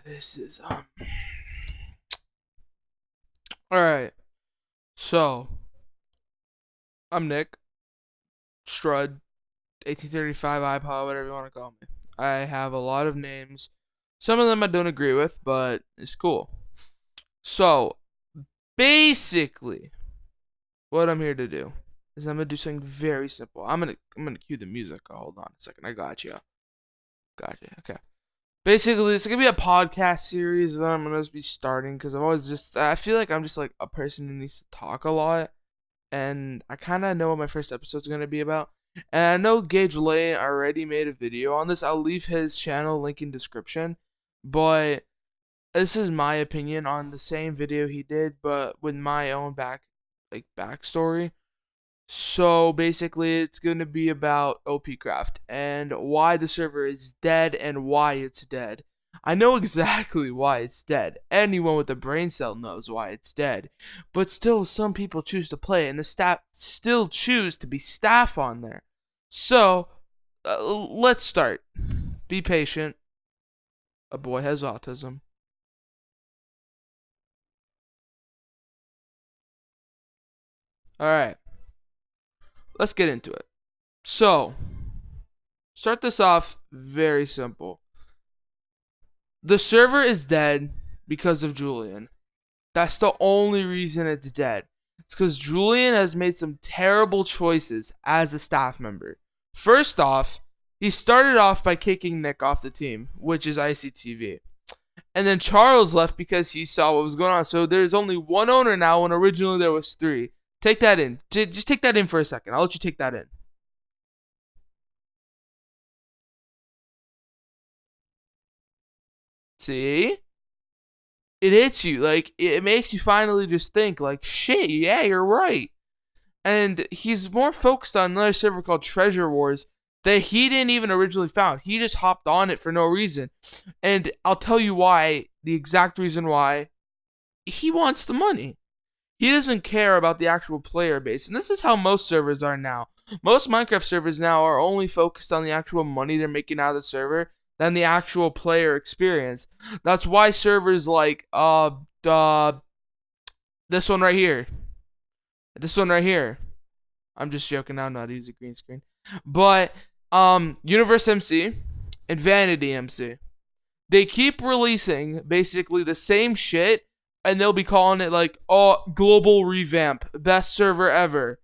This is All right. So I'm Nick Strud, 1835 iPod, whatever you want to call me. I have a lot of names. Some of them I don't agree with, but it's cool. So basically, what I'm here to do is I'm gonna do something very simple. I'm gonna cue the music. Oh, hold on a second. I got you. Gotcha. Okay. Basically, it's gonna be a podcast series that I'm gonna be starting because I feel like I'm just like a person who needs to talk a lot, and I kind of know what my first episode's gonna be about. And I know Gage Lay already made a video on this. I'll leave his channel link in description, but this is my opinion on the same video he did, but with my own backstory. So basically, it's going to be about OPCraft and why the server is dead and why it's dead. I know exactly why it's dead. Anyone with a brain cell knows why it's dead. But still, some people choose to play, and the staff still choose to be staff on there. So, let's start. Be patient. A boy has autism. Alright, let's get into it. So, start this off very simple. The server is dead because of Julian. That's the only reason it's dead. It's because Julian has made some terrible choices as a staff member. First off, he started off by kicking Nick off the team, which is ICTV. And then Charles left because he saw what was going on. So there's only one owner now when originally there was three. Take that in. Just take that in for a second. I'll let you take that in. See? It hits you. Like, it makes you finally just think, like, shit, yeah, you're right. And he's more focused on another server called Treasure Wars that he didn't even originally found. He just hopped on it for no reason. And I'll tell you why, the exact reason why. He wants the money. He doesn't care about the actual player base. And this is how most servers are now. Most Minecraft servers now are only focused on the actual money they're making out of the server than the actual player experience. That's why servers like this one right here. This one right here. I'm just joking now, not use a green screen. But Universe MC and Vanity MC. They keep releasing basically the same shit, and they'll be calling it like, oh, global revamp, best server ever.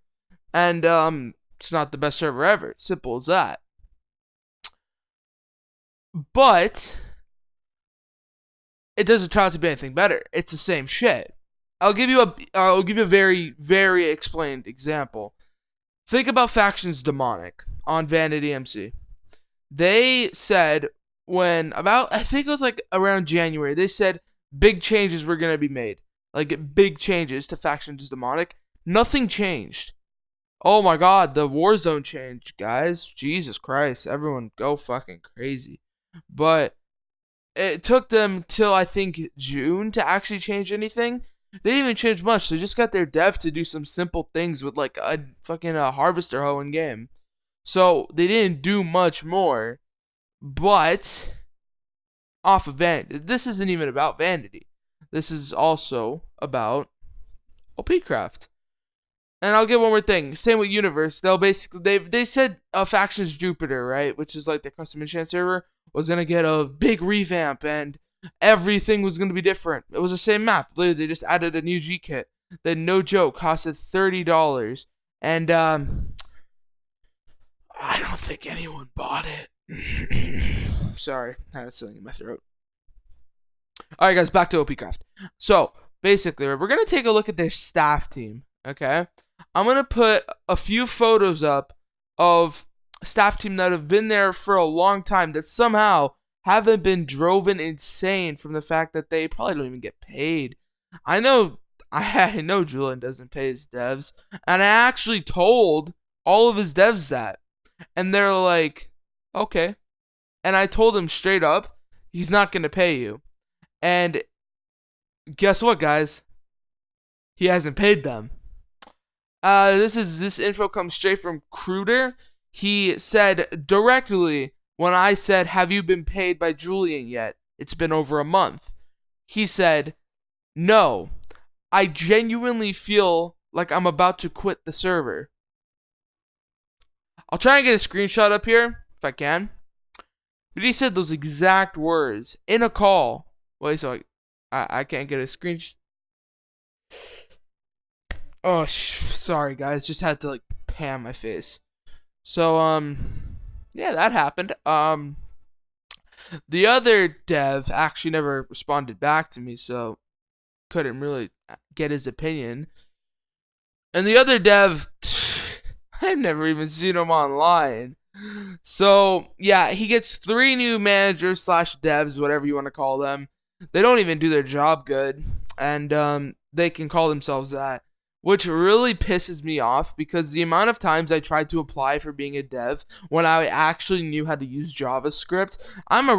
And it's not the best server ever. It's simple as that. But it doesn't try out to be anything better. It's the same shit. I'll give you a very, very explained example. Think about Factions Demonic on Vanity MC. They said I think it was like around January, they said big changes were gonna be made. Like big changes to Factions Demonic. Nothing changed. Oh my god, the Warzone changed, guys. Jesus Christ. Everyone go fucking crazy. But it took them till I think June to actually change anything. They didn't even change much. They just got their dev to do some simple things with like a fucking harvester hoe in game. So they didn't do much more. But off of Vanity, this isn't even about Vanity. This is also about OPCraft. And I'll get one more thing. Same with Universe. They said Factions Jupiter, right, which is like the custom enchant server, was gonna get a big revamp and everything was gonna be different. It was the same map. Literally, they just added a new G kit that, no joke, costed $30, and I don't think anyone bought it. Sorry, I had something in my throat. All right, guys, back to OPCraft. So basically, we're gonna take a look at their staff team. Okay, I'm gonna put a few photos up of staff team that have been there for a long time that somehow haven't been driven insane from the fact that they probably don't even get paid. I know, I know Julian doesn't pay his devs, and I actually told all of his devs that, and they're like, okay. And I told him straight up, he's not gonna pay you. And guess what, guys? He hasn't paid them. This info comes straight from Cruder. He said directly when I said, "Have you been paid by Julian yet? It's been over a month." He said, "No, I genuinely feel like I'm about to quit the server." I'll try and get a screenshot up here if I can. But he said those exact words in a call. Wait, so I can't get a screenshot. Oh, sorry guys, just had to like pan my face. So yeah, that happened. The other dev actually never responded back to me, so couldn't really get his opinion. And the other dev, I've never even seen him online. So yeah, he gets 3 new managers / devs, whatever you want to call them. They don't even do their job good, and they can call themselves that, which really pisses me off because the amount of times I tried to apply for being a dev when I actually knew how to use JavaScript. I'm a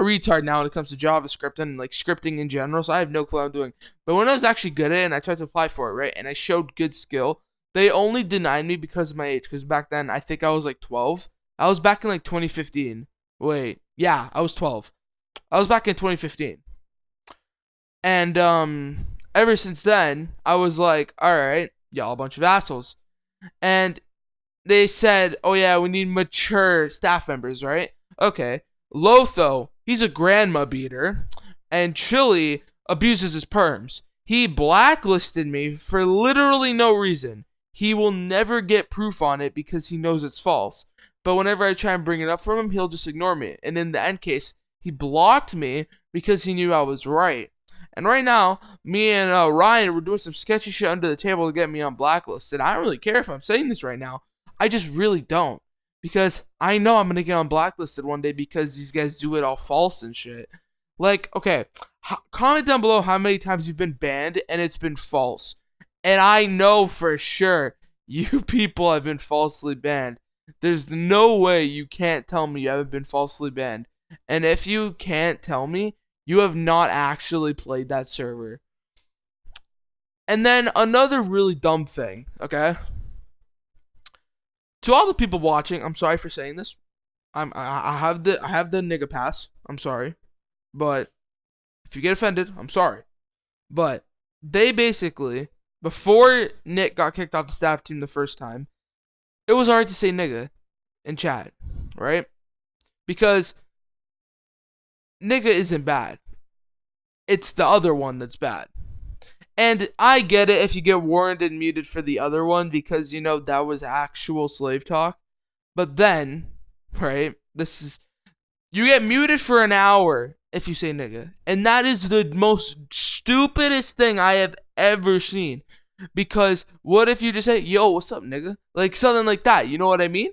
retard now when it comes to JavaScript and like scripting in general, so I have no clue what I'm doing. But when I was actually good at it and I tried to apply for it, right, and I showed good skill, they only denied me because of my age. Because back then, I think I was like 12. I was back in like 2015. Wait, yeah, I was 12. I was back in 2015. And ever since then, I was like, all right, y'all a bunch of assholes. And they said, oh yeah, we need mature staff members, right? Okay. Lotho, he's a grandma beater. And Chili abuses his perms. He blacklisted me for literally no reason. He will never get proof on it because he knows it's false. But whenever I try and bring it up from him, he'll just ignore me. And in the end case, he blocked me because he knew I was right. And right now, me and Ryan, we're doing some sketchy shit under the table to get me on blacklisted. I don't really care if I'm saying this right now. I just really don't. Because I know I'm going to get on blacklisted one day because these guys do it all false and shit. Like, okay, comment down below how many times you've been banned and it's been false. And I know for sure you people have been falsely banned. There's no way you can't tell me you haven't been falsely banned. And if you can't tell me, you have not actually played that server. And then another really dumb thing, okay? To all the people watching, I'm sorry for saying this. I have the nigga pass. I'm sorry. But if you get offended, I'm sorry. But they basically, before Nick got kicked off the staff team the first time, it was hard to say nigga in chat, right? Because nigga isn't bad. It's the other one that's bad. And I get it if you get warned and muted for the other one because, you know, that was actual slave talk. But then, right, you get muted for an hour if you say nigga. And that is the most stupidest thing I have ever seen. Because what if you just say, yo, what's up, nigga? Like something like that, you know what I mean?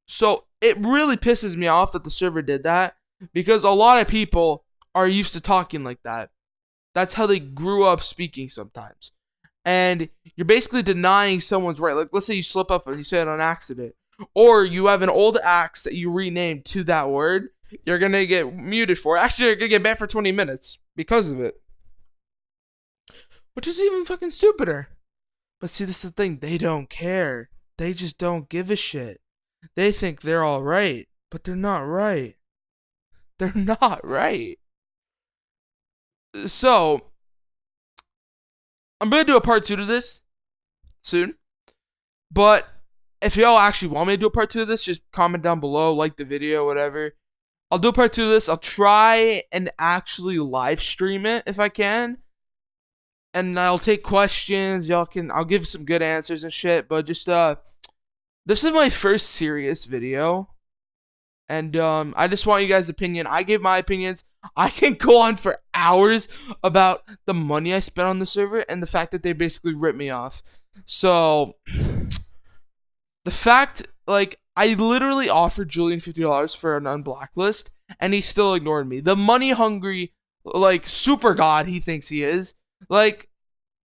So it really pisses me off that the server did that. Because a lot of people are used to talking like that. That's how they grew up speaking sometimes. And you're basically denying someone's right. Like, let's say you slip up and you say it on accident. Or you have an old axe that you renamed to that word. You're going to get muted for it. Actually, you're going to get banned for 20 minutes because of it. Which is even fucking stupider. But see, this is the thing. They don't care. They just don't give a shit. They think they're all right. But they're not right. They're not right. So, I'm going to do a part 2 to this soon. But if y'all actually want me to do a part 2 of this, just comment down below, like the video, whatever. I'll do a part 2 of this. I'll try and actually live stream it if I can. And I'll take questions. I'll give some good answers and shit. But just, this is my first serious video. And I just want you guys' opinion. I gave my opinions. I can go on for hours about the money I spent on the server and the fact that they basically ripped me off. So, the fact, like, I literally offered Julian $50 for an unblacklist, and he still ignored me. The money-hungry, like, super god he thinks he is. Like,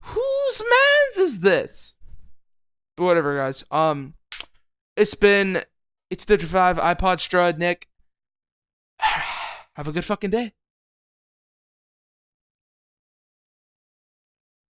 whose mans is this? But whatever, guys. It's 55 iPod Strud, Nick. Have a good fucking day.